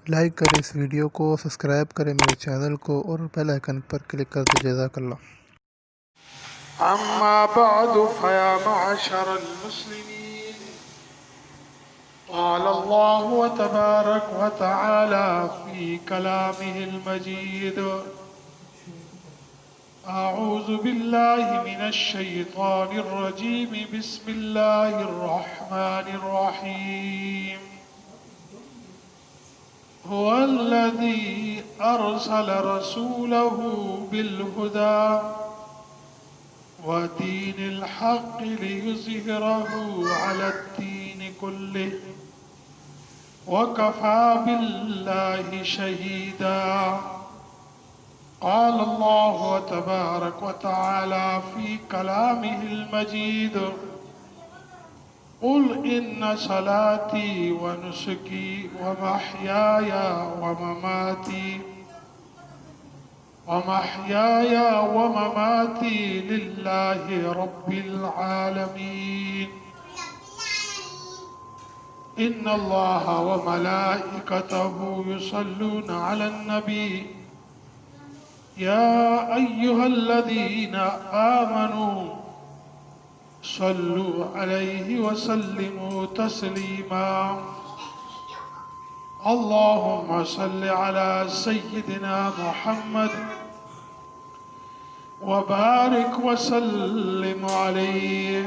Like کریں اس video کو، subscribe کریں میرے چینل کو اور بیل آئیکن پر کلک کر دیں۔ جزاک اللہ۔ أما بعد فيا معشر المسلمين، قال الله تبارك وتعالى في كلامه المجيد: أعوذ بالله من الشيطان الرجيم، بسم الله الرحمن الرحيم. هو الذي أرسل رسوله بالهدى ودين الحق ليظهره على الدين كله وكفى بالله شهيدا. قال الله تبارك وتعالى في كلامه المجيد: قل إن صلاتي ونسكي ومحياي ومماتي لله رب العالمين. إن الله وملائكته يصلون على النبي يا أيها الذين آمنوا صلوا عليه وسلموا تسليما. اللهم صل على سيدنا محمد وبارك وسلم عليه،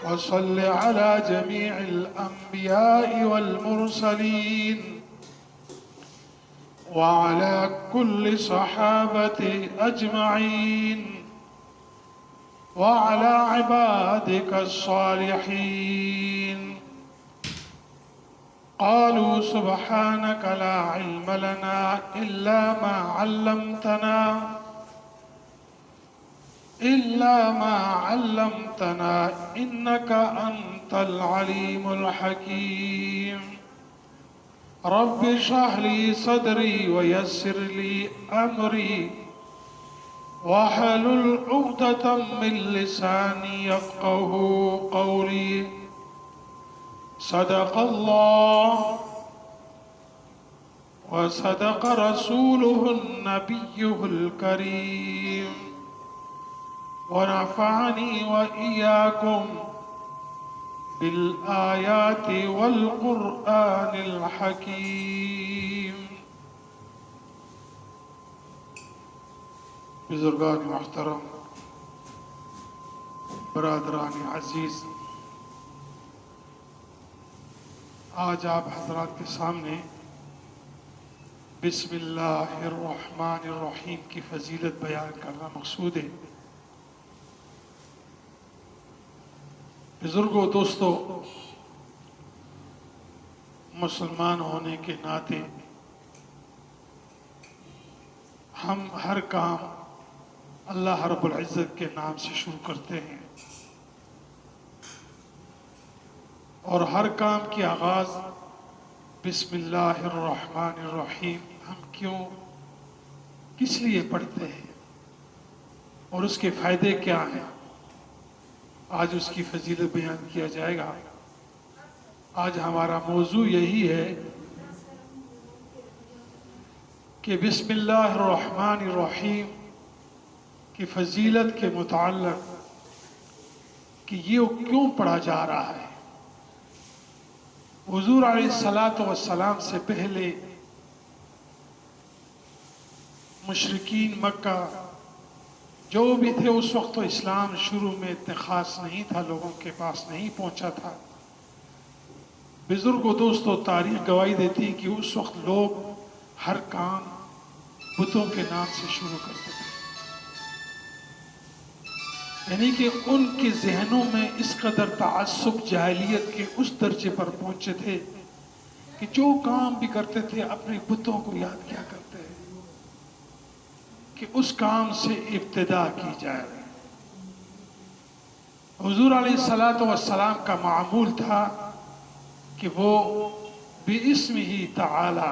وصل على جميع الأنبياء والمرسلين وعلى كل صحابة أجمعين وعلى عبادك الصالحين. قالوا سبحانك لا علم لنا إلا ما علمتنا إنك أنت العليم الحكيم. رب اشرح لي صدري ويسر لي أمري واحلل عقدة من لساني يفقهوا قولي. صدق الله وصدق رسوله النبي الكريم، ونفعني وإياكم بالآيات والقرآن الحكيم. بزرگان محترم، برادران عزیز، آج آپ حضرات کے سامنے بسم اللہ الرحمن الرحیم کی فضیلت بیان کرنا مقصود ہے۔ بزرگوں، دوستو، مسلمان ہونے کے ناطے ہم ہر کام اللہ رب العزت کے نام سے شروع کرتے ہیں، اور ہر کام کی آغاز بسم اللہ الرحمن الرحیم ہم کس لیے پڑھتے ہیں اور اس کے فائدے کیا ہیں، آج اس کی فضیلت بیان کیا جائے گا۔ آج ہمارا موضوع یہی ہے کہ بسم اللہ الرحمن الرحیم کی فضیلت کے متعلق کہ یہ کیوں پڑھا جا رہا ہے۔ حضور علیہ السلام سے پہلے مشرکین مکہ جو بھی تھے، اس وقت تو اسلام شروع میں اتنا خاص نہیں تھا، لوگوں کے پاس نہیں پہنچا تھا۔ بزرگوں، دوستو، تاریخ گواہی دیتی کہ اس وقت لوگ ہر کام بتوں کے نام سے شروع کرتے تھے، یعنی کہ ان کے ذہنوں میں اس قدر تعصب جاہلیت کے اس درجے پر پہنچے تھے کہ جو کام بھی کرتے تھے اپنے بتوں کو یاد کیا کرتے ہیں کہ اس کام سے ابتدا کی جائے۔ حضور علیہ السلام کا معمول تھا کہ وہ بِاسْمِهِ تعالی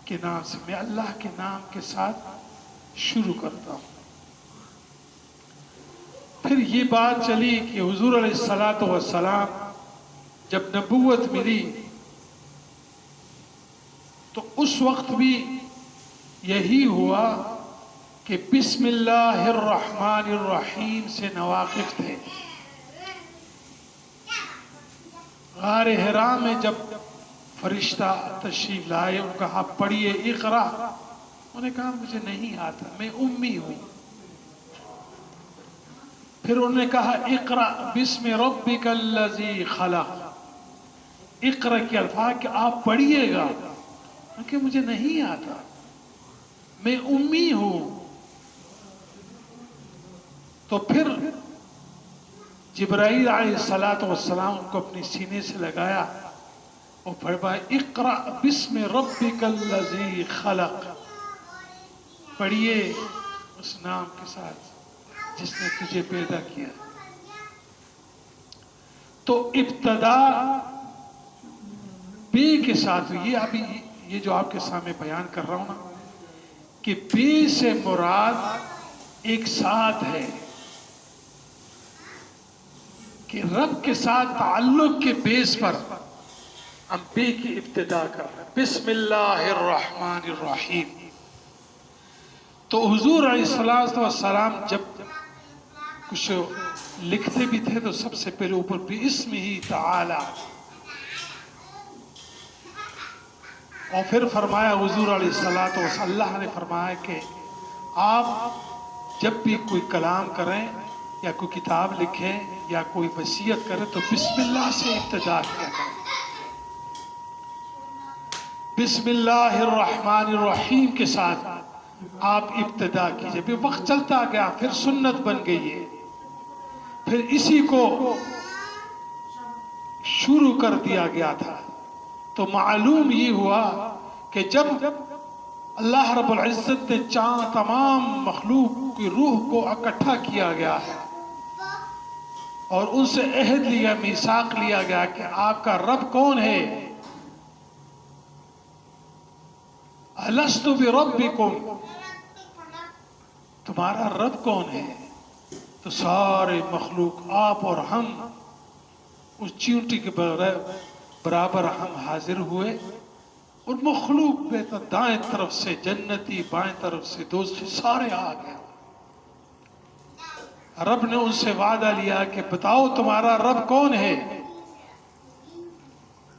کے نام سے، میں اللہ کے نام کے ساتھ شروع کرتا ہوں۔ پھر یہ بات چلی کہ حضور علیہ السلام جب نبوت ملی تو اس وقت بھی یہی ہوا کہ بسم اللہ الرحمن الرحیم سے نواقف تھے. غار حرا میں جب فرشتہ تشریف لائے، ان کو کہا پڑھیے اقرا، انہوں نے کہا مجھے نہیں آتا، میں امی ہوں. پھر انہوں نے کہا اقرا بسم ربک الذی خلق، اقرا کے الفاظ کہ آپ پڑھیے گا، کہ مجھے نہیں آتا، میں امی ہوں. تو پھر جبرائیل علیہ السلام کو اپنی سینے سے لگایا اور فرمایا اقرا بسم ربک الذی خلق، پڑھیے اس نام کے ساتھ جس نے تجھے پیدا کیا. تو ابتدا بے کے ساتھ ہوئی. ابھی یہ جو آپ کے سامنے بیان کر رہا ہوں نا کہ بے سے مراد ایک ساتھ ہے کہ رب کے ساتھ تعلق کے بیس پر ہم بے کی ابتدا کر رہے ہیں. بسم اللہ الرحمن الرحیم. تو حضور علیہ السلام جب کچھ لکھتے بھی تھے تو سب سے پہلے اوپر بِاسْمِهِ تعالی، اور پھر فرمایا حضور علیہ السلام، اللہ نے فرمایا کہ آپ جب بھی کوئی کلام کریں یا کوئی کتاب لکھیں یا کوئی وصیت کریں تو بسم اللہ سے ابتدا کیا کریں. بسم اللہ الرحمن الرحیم کے ساتھ آپ ابتدا کیجئے. پھر وقت چلتا گیا، پھر سنت بن گئی ہے، پھر اسی کو شروع کر دیا گیا تھا. تو معلوم یہ ہوا کہ جب اللہ رب العزت نے تمام مخلوق کی روح کو اکٹھا کیا گیا ہے اور ان سے عہد لیا، میثاق لیا گیا کہ آپ کا رب کون ہے، الست بربکم، تمہارا رب کون ہے، تو سارے مخلوق آپ اور ہم اس چیونٹی کے برابر ہم حاضر ہوئے، اور مخلوق میں تو دائیں طرف سے جنتی، بائیں طرف سے دوستی، سارے آ گئے. رب نے ان سے وعدہ لیا کہ بتاؤ تمہارا رب کون ہے.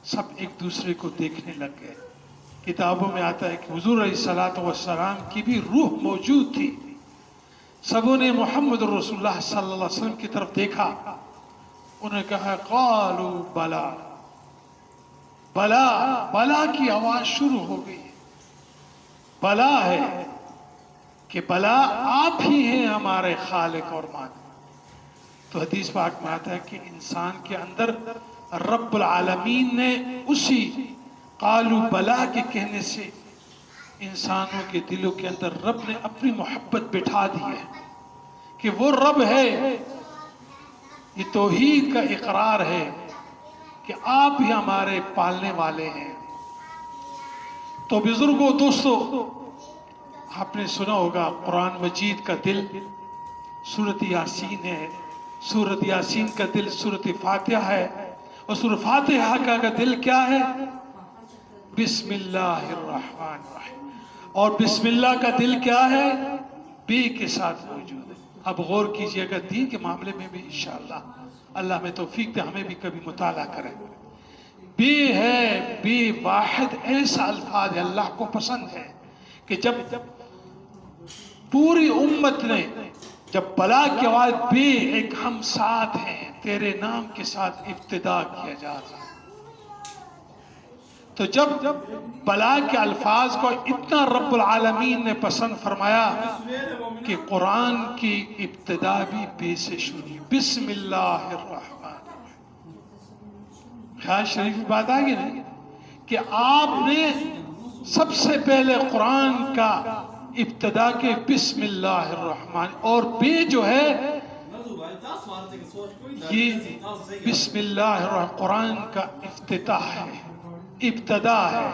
سب ایک دوسرے کو دیکھنے لگ گئے. کتابوں میں آتا ہے کہ حضور علیہ السلام کی بھی روح موجود تھی. سبوں نے محمد رسول اللہ صلی اللہ علیہ وسلم کی طرف دیکھا، انہوں نے کہا قالوا بلا، بلا، بلا کی آواز شروع ہو گئی. بلا ہے کہ بلا آپ ہی ہیں ہمارے خالق اور مالک. تو حدیث پاک میں آتا ہے کہ انسان کے اندر رب العالمین نے اسی قالوا بلا کے کہنے سے انسانوں کے دلوں کے اندر رب نے اپنی محبت بٹھا دی ہے کہ وہ رب ہے. یہ توحید کا اقرار ہے کہ آپ ہی ہمارے پالنے والے ہیں. تو بزرگوں، دوستو، آپ نے سنا ہوگا قرآن مجید کا دل سورۃ یاسین ہے، سورۃ یاسین کا دل سورۃ فاتحہ ہے، اور سورۃ فاتحہ کا دل کیا ہے؟ بسم اللہ الرحمن الرحیم. اور بسم اللہ کا دل کیا ہے؟ بے کے ساتھ موجود ہے. اب غور کیجئے گا دین کے معاملے میں بھی انشاءاللہ اللہ میں توفیق دے ہمیں بھی کبھی مطالعہ کریں. بے ہے، بے واحد ایسا الفاظ ہے اللہ کو پسند ہے کہ جب پوری امت نے جب بلا کی آواز بے، ایک ہم ساتھ ہیں تیرے نام کے ساتھ ابتدا کیا جا رہا ہے. تو جب بلا کے الفاظ کو اتنا رب العالمین نے پسند فرمایا کہ قرآن کی ابتدا بھی بے سے شروع، بسم اللہ الرحمن الرحیم. خیال شریف کی بات آگئی نہیں کہ آپ نے سب سے پہلے قرآن کا ابتدا کے بسم اللہ الرحمن، اور بے جو ہے یہ بسم اللہ الرحمن قرآن کا افتتاح ہے، ابتدا ہے،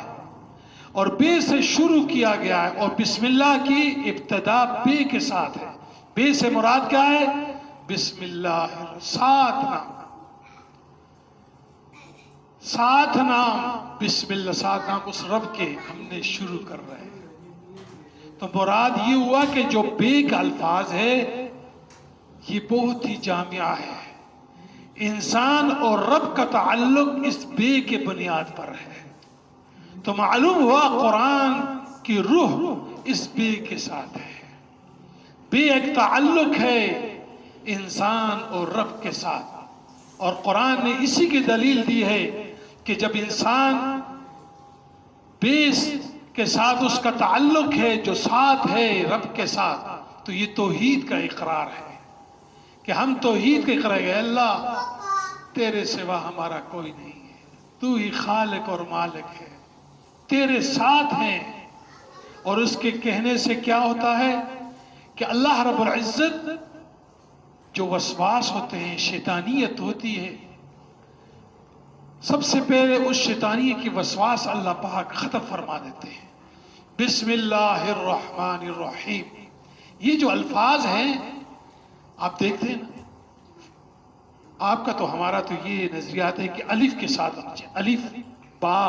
اور بے سے شروع کیا گیا ہے. اور بسم اللہ کی ابتدا بے کے ساتھ ہے. بے سے مراد کیا ہے؟ بسم اللہ، ساتھ نام. 7 نام بسم اللہ، 7 نام اس رب کے ہم نے شروع کر رہے ہیں۔ تو مراد یہ ہوا کہ جو بے کا الفاظ ہے یہ بہت ہی جامعہ ہے، انسان اور رب کا تعلق اس بے کے بنیاد پر ہے۔ تو معلوم ہوا قرآن کی روح اس بے کے ساتھ ہے۔ بے ایک تعلق ہے انسان اور رب کے ساتھ، اور قرآن نے اسی کی دلیل دی ہے کہ جب انسان بے کے ساتھ اس کا تعلق ہے جو ساتھ ہے رب کے ساتھ، تو یہ توحید کا اقرار ہے کہ ہم توحید کا اقرار ہے، اللہ تیرے سوا ہمارا کوئی نہیں ہے، تو ہی خالق اور مالک ہے، تیرے ساتھ ہیں۔ اور اس کے کہنے سے کیا ہوتا ہے کہ اللہ رب العزت جو وسواس ہوتے ہیں، شیطانیت ہوتی ہے، سب سے پہلے اس شیطانیت کی وسواس اللہ پاک ختم فرما دیتے ہیں۔ بسم اللہ الرحمن الرحیم، یہ جو الفاظ ہیں آپ دیکھتے ہیں نا، آپ کا تو ہمارا تو یہ نظریات ہے کہ الف کے ساتھ الف با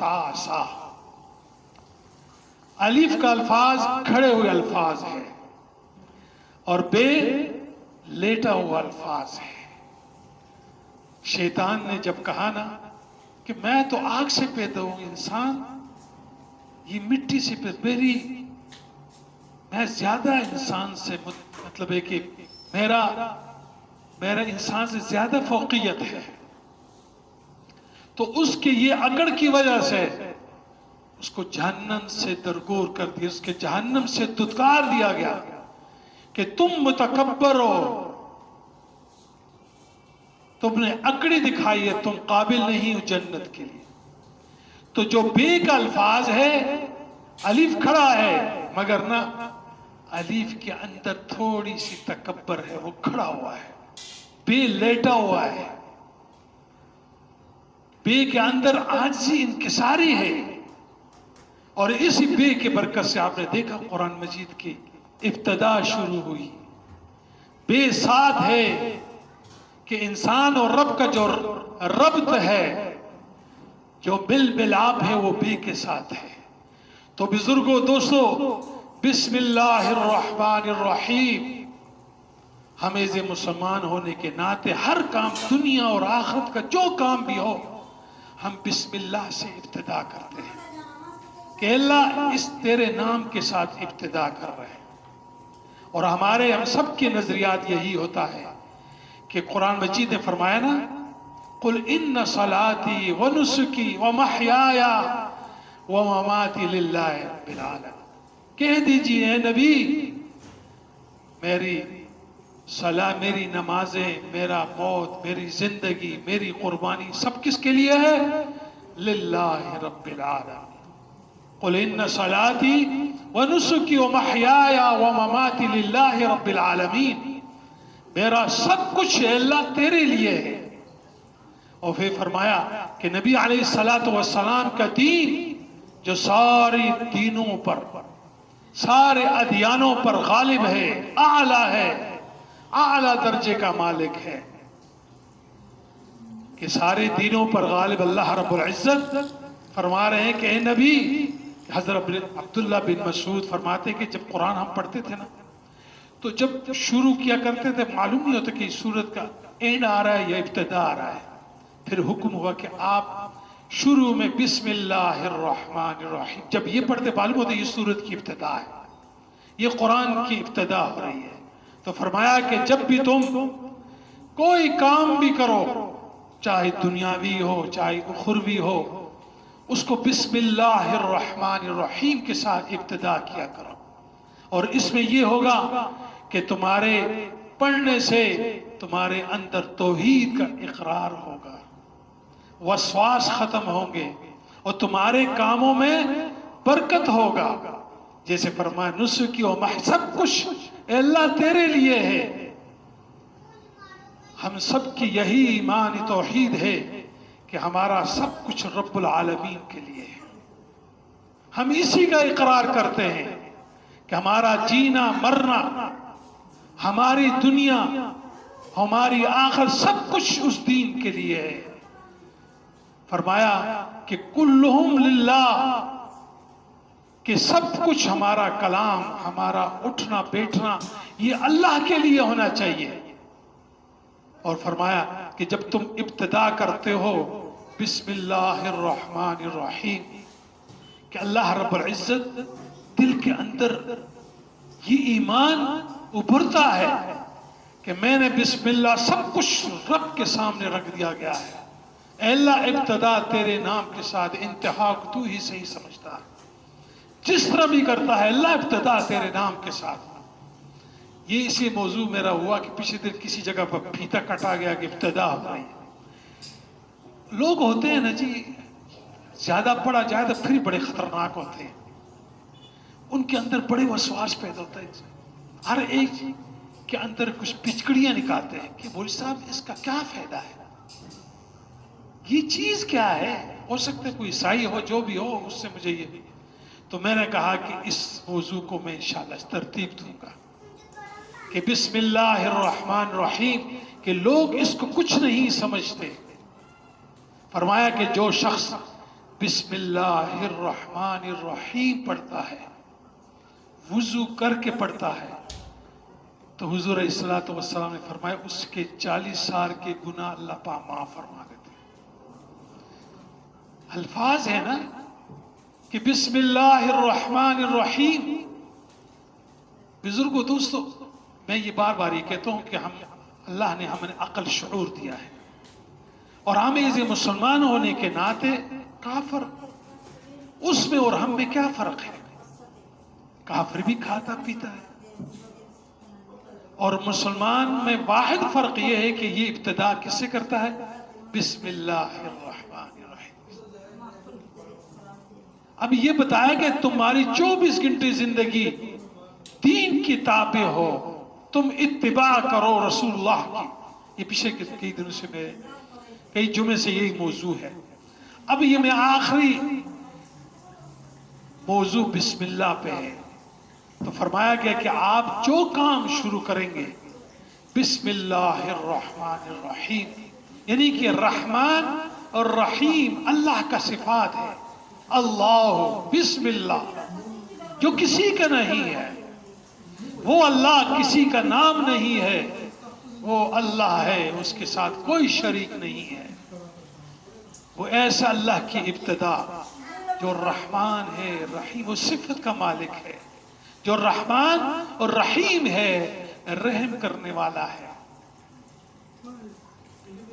تا سا، الف کا الفاظ کھڑے ہوئے الفاظ ہے اور بے لیٹا ہوا الفاظ ہے۔ شیطان نے جب کہا نا کہ میں تو آگ سے پیدا ہوں، انسان یہ مٹی سے میں زیادہ انسان سے مطلب ہے کہ میرا انسان سے زیادہ فوقیت ہے، تو اس کے یہ اکڑ کی وجہ سے اس کو جہنم سے درگور کر دیا، اس کے جہنم سے دھتکار دیا گیا کہ تم متکبر ہو، تم نے اکڑی دکھائی ہے، تم قابل نہیں ہو جنت کے لیے۔ تو جو بے کا الفاظ ہے الف کھڑا ہے، مگر نہ الف کے اندر تھوڑی سی تکبر ہے، وہ کھڑا ہوا ہے، بے لیٹا ہوا ہے، بے کے اندر عاجزی انکساری ہے۔ اور اسی بے کے برکت سے آپ نے دیکھا قرآن مجید کی ابتدا شروع ہوئی، بے ساتھ ہے کہ انسان اور رب کا جو ربط ہے، جو بالملاپ ہے، وہ بے کے ساتھ ہے۔ تو بزرگوں، دوستو، بسم اللہ الرحمن الرحیم ہمیں سے مسلمان ہونے کے ناطے ہر کام دنیا اور آخرت کا جو کام بھی ہو، ہم بسم اللہ سے ابتدا کرتے ہیں کہ اللہ اس تیرے نام کے ساتھ ابتدا کر رہے ہیں۔ اور ہمارے ہم سب کے نظریات یہی ہوتا ہے کہ قرآن مجید نے فرمایا نا، قل ان صلاتي ونسكي ومحياي ومماتي للہ رب العالمین، کہہ دیجیے اے نبی، میری صلاة، میری نمازیں، میرا موت، میری زندگی، میری قربانی سب کس کے لیے ہے؟ للہ رب العالمین۔ قل ان صلاتي ونسكي ومحياي ومماتي للہ رب العالمین، میرا سب کچھ اللہ تیرے لیے ہے۔ اور پھر فرمایا کہ نبی علیہ السلام کا دین جو ساری دینوں پر، سارے ادیانوں پر غالب ہے، اعلیٰ ہے، اعلیٰ درجے کا مالک ہے، کہ سارے دینوں پر غالب اللہ رب العزت فرما رہے ہیں کہ اے نبی، حضرت عبداللہ بن مسعود فرماتے کہ جب قرآن ہم پڑھتے تھے نا، تو جب شروع کیا کرتے تھے معلوم نہیں ہوتا کہ سورت کا اینڈ آ رہا ہے یا ابتدا آ رہا ہے۔ پھر حکم ہوا کہ آپ شروع میں بسم اللہ الرحمن الرحیم جب یہ پڑھتے معلوم ہوتا یہ سورت کی ابتدا ہے، یہ قرآن کی ابتدا ہو رہی ہے۔ تو فرمایا کہ جب بھی تم کوئی کام بھی کرو، چاہے دنیاوی ہو چاہے اخروی ہو، اس کو بسم اللہ الرحمن الرحیم کے ساتھ ابتدا کیا کرو۔ اور اس میں یہ ہوگا کہ تمہارے پڑھنے سے تمہارے اندر توحید کا اقرار ہوگا، وسواس ختم ہوں گے، اور تمہارے کاموں میں برکت ہوگا۔ جیسے فرمایا نسکی و سب کچھ اے اللہ تیرے لیے ہے۔ ہم سب کی یہی ایمان توحید ہے کہ ہمارا سب کچھ رب العالمین کے لیے ہے۔ ہم اسی کا اقرار کرتے ہیں کہ ہمارا جینا مرنا، ہماری دنیا، ہماری آخر سب کچھ اس دین کے لیے ہے۔ فرمایا کہ کلہم للہ، کہ سب کچھ ہمارا کلام، ہمارا اٹھنا بیٹھنا یہ اللہ کے لیے ہونا چاہیے. اور فرمایا کہ جب تم ابتدا کرتے ہو بسم اللہ الرحمن الرحیم، کہ اللہ رب العزت دل کے اندر یہ ایمان ابھرتا ہے کہ میں نے بسم اللہ سب کچھ رب کے سامنے رکھ دیا گیا ہے. اے اللہ ابتدا تیرے نام کے ساتھ، انتہا کو تو ہی صحیح سمجھتا ہے. جس طرح بھی کرتا ہے اللہ ابتدا تیرے نام کے ساتھ. یہ اسی موضوع میرا ہوا کہ پچھلے دن کسی جگہ پر پھیتا کٹا گیا کہ ابتدا ہو رہی ہے. لوگ ہوتے ہیں نا جی، زیادہ پڑھا جائے تو پھر بڑے خطرناک ہوتے ہیں. ان کے اندر بڑے وسواس پیدا ہوتا ہے. ہر ایک کے اندر کچھ پچکڑیاں نکالتے ہیں کہ مولوی صاحب اس کا کیا فائدہ ہے، یہ چیز کیا ہے. ہو سکتا ہے کوئی عیسائی ہو، جو بھی ہو، اس سے مجھے یہ. تو میں نے کہا کہ اس موضوع کو میں انشاءاللہ اس ترتیب دوں گا کہ بسم اللہ الرحمن الرحیم، کہ لوگ اس کو کچھ نہیں سمجھتے. فرمایا کہ جو شخص بسم اللہ الرحمن الرحیم پڑھتا ہے، وضو کر کے پڑھتا ہے، تو حضور علیہ الصلوۃ والسلام نے فرمایا اس کے 40 سال کے گناہ اللہ پاک معاف فرما دیتے ہیں. الفاظ ہے نا کہ بسم اللہ الرحمن الرحیم. بزرگوں دوستو، میں یہ بار بار یہ کہتا ہوں کہ اللہ نے ہمیں عقل شعور دیا ہے، اور ہمیں اسے مسلمان ہونے کے ناطے کافر، اس میں اور ہم میں کیا فرق ہے؟ کافر بھی کھاتا پیتا ہے، اور مسلمان میں واحد فرق یہ ہے کہ یہ ابتدا کس سے کرتا ہے؟ بسم اللہ الرحمن الرحیم. اب یہ بتایا کہ تمہاری 24 گھنٹے زندگی دین کی تابع ہو، تم اتباع کرو رسول اللہ کی. یہ پیچھے کئی دنوں سے میں کئی جمعے سے یہی موضوع ہے. اب یہ میں آخری موضوع بسم اللہ پہ ہے. تو فرمایا گیا کہ آپ جو کام شروع کریں گے بسم اللہ الرحمن الرحیم، یعنی کہ رحمان اور رحیم اللہ کا صفات ہے. اللہ بسم اللہ، جو کسی کا نہیں ہے، وہ اللہ کسی کا نام نہیں ہے، وہ اللہ ہے، اس کے ساتھ کوئی شریک نہیں ہے. وہ ایسا اللہ کی ابتدا جو رحمان ہے رحیم، وہ صفت کا مالک ہے، جو رحمان اور رحیم ہے، رحم کرنے والا ہے.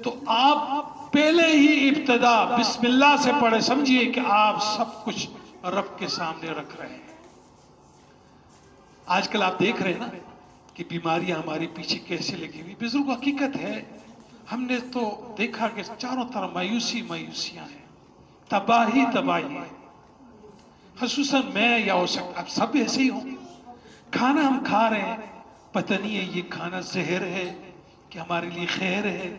تو آپ پہلے ہی ابتدا بسم اللہ سے پڑھے، سمجھیے کہ آپ سب کچھ رب کے سامنے رکھ رہے ہیں. آج کل آپ دیکھ رہے ہیں نا کہ بیماریاں ہماری پیچھے کیسے لگی ہوئی. بزرگ حقیقت ہے، ہم نے تو دیکھا کہ چاروں طرف مایوسیاں ہیں، تباہی ہے. خصوصاً میں یا ہو سکتا اب سب ایسے ہی ہوں. کھانا ہم کھا رہے ہیں، پتہ نہیں ہے یہ کھانا زہر ہے کہ ہمارے لیے خیر ہے،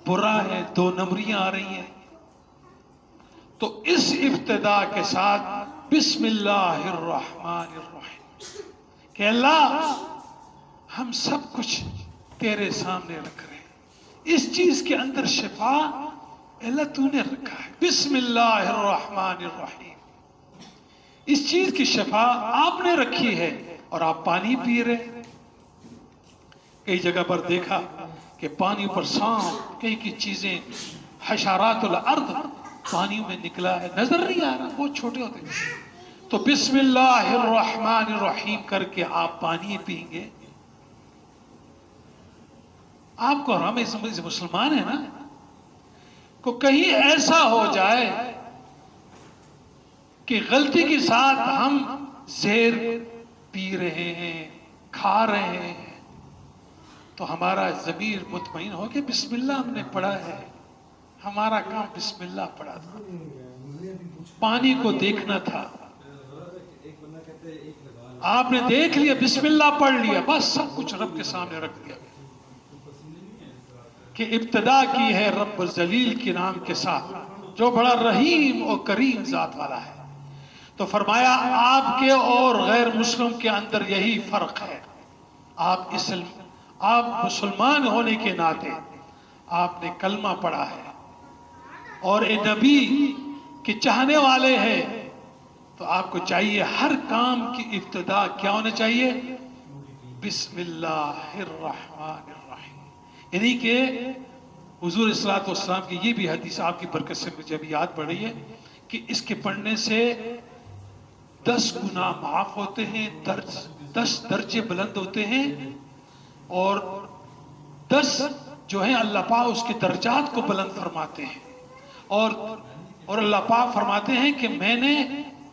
برا ہے، 2 نمبریاں آ رہی ہیں. تو اس ابتدا کے ساتھ بسم اللہ الرحمن الرحیم، کہ اللہ ہم سب کچھ تیرے سامنے رکھ رہے ہیں. اس چیز کے اندر شفا اللہ تو نے رکھا ہے. بسم اللہ الرحمن الرحیم، اس چیز کی شفا آپ نے رکھی ہے، اور آپ پانی پی رہے ہیں. کئی جگہ پر دیکھا کہ پانی پر سانپ، کئی کی چیزیں، حشرات الارض پانی میں نکلا ہے، نظر نہیں آ رہا، بہت چھوٹے ہوتے ہیں. تو بسم اللہ الرحمن الرحیم کر کے آپ پانی پئیں گے. آپ کو، ہم مسلمان ہیں نا، کو کہیں ایسا ہو جائے کہ غلطی کے ساتھ ہم زہر پی رہے ہیں، کھا رہے ہیں، تو ہمارا ضمیر مطمئن ہو کہ بسم اللہ ہم نے پڑھا ہے، ہمارا کام بسم اللہ پڑھا تھا، پانی کو دیکھنا تھا. آپ نے دیکھ لیا، بسم اللہ پڑھ لیا، بس سب کچھ رب کے سامنے رکھ دیا کہ ابتدا کی ہے رب الجلیل کے نام کے ساتھ، جو بڑا رحیم اور کریم ذات والا ہے. تو فرمایا آپ کے اور غیر مسلم کے اندر یہی فرق ہے. آپ مسلمان ہونے کے ناطے آپ نے کلمہ پڑھا ہے، اور اے نبی کے چاہنے والے ہیں تو آپ کو چاہیے ہر کام کی ابتدا کیا ہونا چاہیے؟ بسم اللہ الرحمن الرحیم. یعنی کہ حضور صلی اللہ علیہ وسلم کی یہ بھی حدیث آپ کی برکت سے مجھے ابھی یاد پڑ رہی ہے کہ اس کے پڑھنے سے 10 گناہ معاف ہوتے ہیں، 10 درجے بلند ہوتے ہیں، اور 10 جو ہیں اللہ پاک اس کے درجات کو بلند فرماتے ہیں. اور اللہ پاک فرماتے ہیں کہ میں نے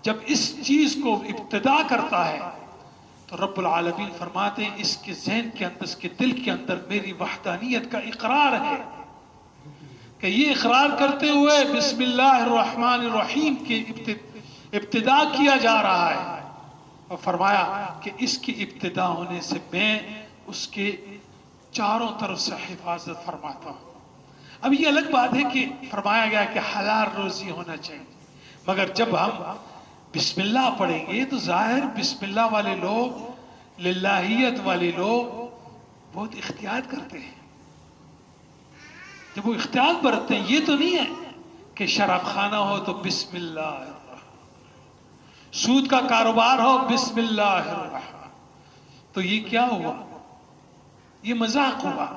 جب اس چیز کو ابتدا کرتا ہے تو رب العالمین فرماتے ہیں اس کے ذہن کے اندر، اس کے دل کے اندر میری وحدانیت کا اقرار ہے، کہ یہ اقرار کرتے ہوئے بسم اللہ الرحمن الرحیم کی ابتدا کیا جا رہا ہے. اور فرمایا کہ اس کی ابتدا ہونے سے میں اس کے چاروں طرف سے حفاظت فرماتا ہوں. اب یہ الگ بات ہے کہ فرمایا گیا کہ حلال روزی ہونا چاہیے، مگر جب ہم بسم اللہ پڑھیں گے تو ظاہر بسم اللہ والے لوگ، للہیت والے لوگ بہت احتیاط کرتے ہیں. جب وہ احتیاط برتتے ہیں، یہ تو نہیں ہے کہ شراب خانہ ہو تو بسم اللہ الرحمن، سود کا کاروبار ہو بسم اللہ الرحمن. تو یہ کیا ہوا؟ یہ مذاق ہوا.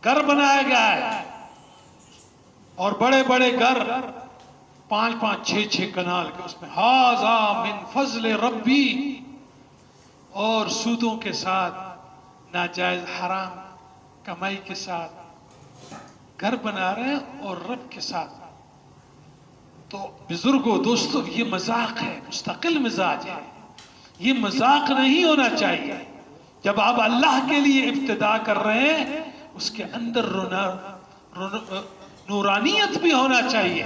گھر بنایا گیا ہے اور بڑے بڑے گھر 5-5 6-6 کنال کے، اس میں ھذا من فضل ربی، اور سودوں کے ساتھ، ناجائز حرام کمائی کے ساتھ گھر بنا رہے ہیں اور رب کے ساتھ. تو بزرگوں دوستوں یہ مذاق ہے، مستقل مزاج ہے، یہ مذاق نہیں ہونا چاہیے. جب آپ اللہ کے لیے ابتدا کر رہے ہیں اس کے اندر نورانیت بھی ہونا چاہیے.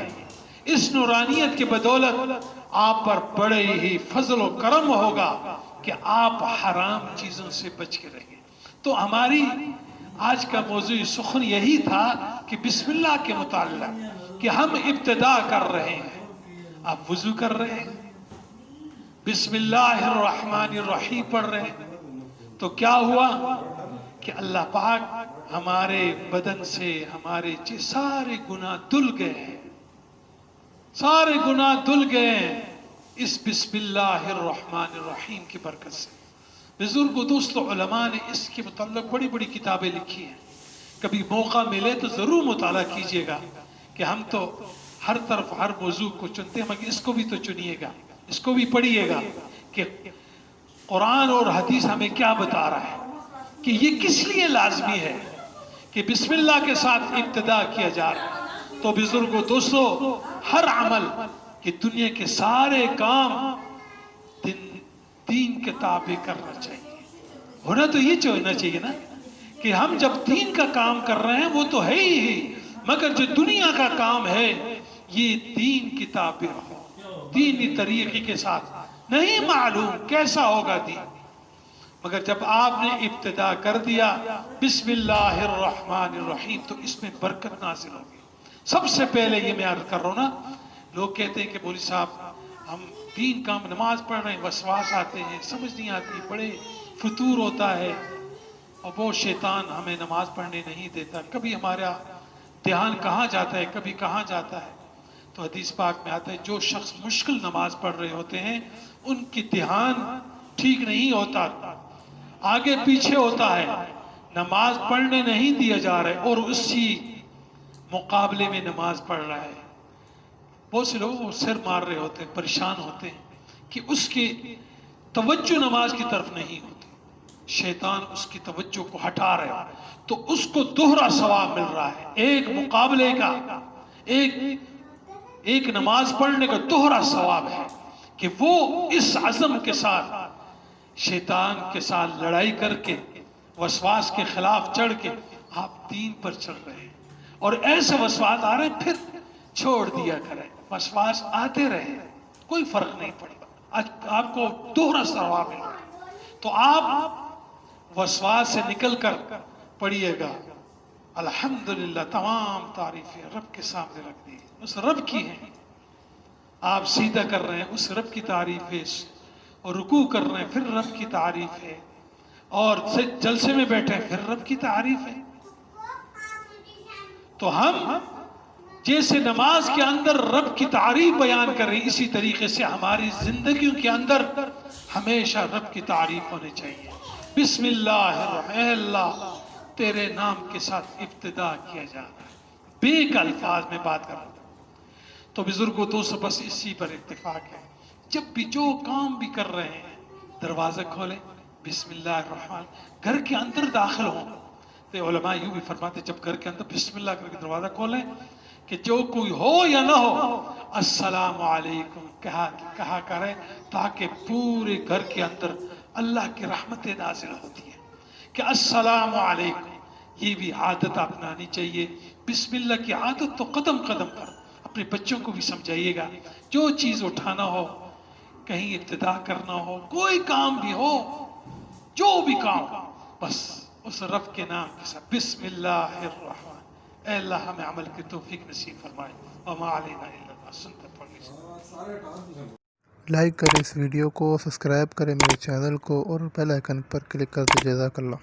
اس نورانیت کے بدولت آپ پر بڑے ہی فضل و کرم ہوگا کہ آپ حرام چیزوں سے بچ کے رہیں. تو ہماری آج کا موضوع سخن یہی تھا کہ بسم اللہ کے متعلق کہ ہم ابتدا کر رہے ہیں. آپ وضو کر رہے ہیں، بسم اللہ الرحمن الرحیم پڑھ رہے ہیں، تو کیا ہوا کہ اللہ پاک ہمارے بدن سے ہمارے سارے گناہ دھل گئے ہیں، سارے گناہ دھل گئے ہیں اس بسم اللہ الرحمن الرحیم کی برکت سے. بزرگ و دوستو علماء نے اس کے متعلق بڑی بڑی کتابیں لکھی ہیں. کبھی موقع ملے تو ضرور مطالعہ کیجئے گا، کہ ہم تو ہر طرف ہر موضوع کو چنتے ہیں، مگر اس کو بھی تو چنیے گا، اس کو بھی پڑھیے گا کہ قرآن اور حدیث ہمیں کیا بتا رہا ہے، کہ یہ کس لیے لازمی ہے کہ بسم اللہ کے ساتھ ابتدا کیا جا رہا ہے. تو بزرگوں دوستو ہر عمل کہ دنیا کے سارے کام دین کے تابع کرنا چاہیے. ہونا تو یہ ہونا چاہیے نا کہ ہم جب دین کا کام کر رہے ہیں وہ تو ہے ہی، مگر جو دنیا کا کام ہے یہ دین کی تابع ہو، دینی طریقے کے ساتھ. نہیں معلوم کیسا ہوگا دین، مگر جب آپ نے ابتدا کر دیا بسم اللہ الرحمن الرحیم تو اس میں برکت نازل ہوگی. سب سے پہلے یہ میں عرض کر رہا ہوں نا، لوگ کہتے ہیں کہ مولوی صاحب ہم دین کا نماز پڑھ رہے ہیں، وسواس آتے ہیں، سمجھ نہیں آتی، بڑے فطور ہوتا ہے، اور وہ شیطان ہمیں نماز پڑھنے نہیں دیتا. کبھی ہمارا دھیان کہاں جاتا ہے، کبھی کہاں جاتا ہے. تو حدیث پاک میں آتا ہے جو شخص مشکل نماز پڑھ رہے ہوتے ہیں ان کی دھیان ٹھیک نہیں ہوتا، آگے پیچھے ہوتا ہے، نماز پڑھنے نہیں دیا جا رہا ہے اور اسی مقابلے میں نماز پڑھ رہا ہے. بہت سے لوگ سر مار رہے ہوتے ہیں، پریشان ہوتے ہیں کہ اس کی توجہ نماز کی طرف نہیں ہوتی، شیطان اس کی توجہ کو ہٹا رہا ہے، تو اس کو دوہرا ثواب مل رہا ہے. ایک مقابلے کا، ایک نماز پڑھنے کا دوہرا ثواب ہے کہ وہ اس عزم کے ساتھ شیطان کے ساتھ لڑائی کر کے وسواس کے خلاف چڑھ کے آپ دین پر چل رہے ہیں. اور ایسے وسواس آ رہے ہیں پھر چھوڑ دیا کریں، وسواس آتے رہے، کوئی فرق نہیں پڑتا، آپ کو دوہرا ثواب ملے. تو آپ وسواس سے نکل کر پڑھیے گا الحمدللہ، تمام تعریفیں رب کے سامنے رکھ دی، اس رب کی ہیں. آپ سیدھا کر رہے ہیں اس رب کی تعریف ہے، اور رکوع کر رہے ہیں پھر رب کی تعریف ہے، اور جلسے میں بیٹھے ہیں پھر رب کی تعریف ہے. تو ہم جیسے نماز کے اندر رب کی تعریف بیان کر رہی، اسی طریقے سے ہماری زندگیوں کے اندر ہمیشہ رب کی تعریف ہونی چاہیے۔ بسم اللہ الرحمن، اے اللہ تیرے نام کے ساتھ ابتدا کیا جا رہا ہے، بیک الفاظ میں بات کر رہا ہوں۔ تو بزرگوں دوستوں بس اسی پر اتفاق ہے، جب بھی جو کام بھی کر رہے ہیں دروازہ کھولیں بسم اللہ الرحمن، گھر کے اندر داخل ہوں تو علماء یوں بھی فرماتے جب گھر کے اندر بسم اللہ کر کے دروازہ کھولیں کہ جو کوئی ہو یا نہ ہو السلام علیکم کہا کریں، تاکہ پورے گھر کے اندر اللہ کی رحمتیں نازل ہوتی ہیں کہ السلام علیکم۔ یہ بھی عادت اپنانی چاہیے، بسم اللہ کی عادت تو قدم قدم پر اپنے بچوں کو بھی سمجھائیے گا، جو چیز اٹھانا ہو، کہیں ابتدا کرنا ہو، کوئی کام بھی ہو، جو بھی کام ہو، بس اس رب کے نام کے ساتھ بسم اللہ الرحمن۔ اے اللہ ہمیں عمل کی توفیق نصیب فرمائے، وما علینا الا البلاغ۔ سنت پڑھنے سے لائک کریں اس ویڈیو کو، سبسکرائب کریں میرے چینل کو اور بیل آئیکن پر کلک کر دیں۔ جزاک اللہ۔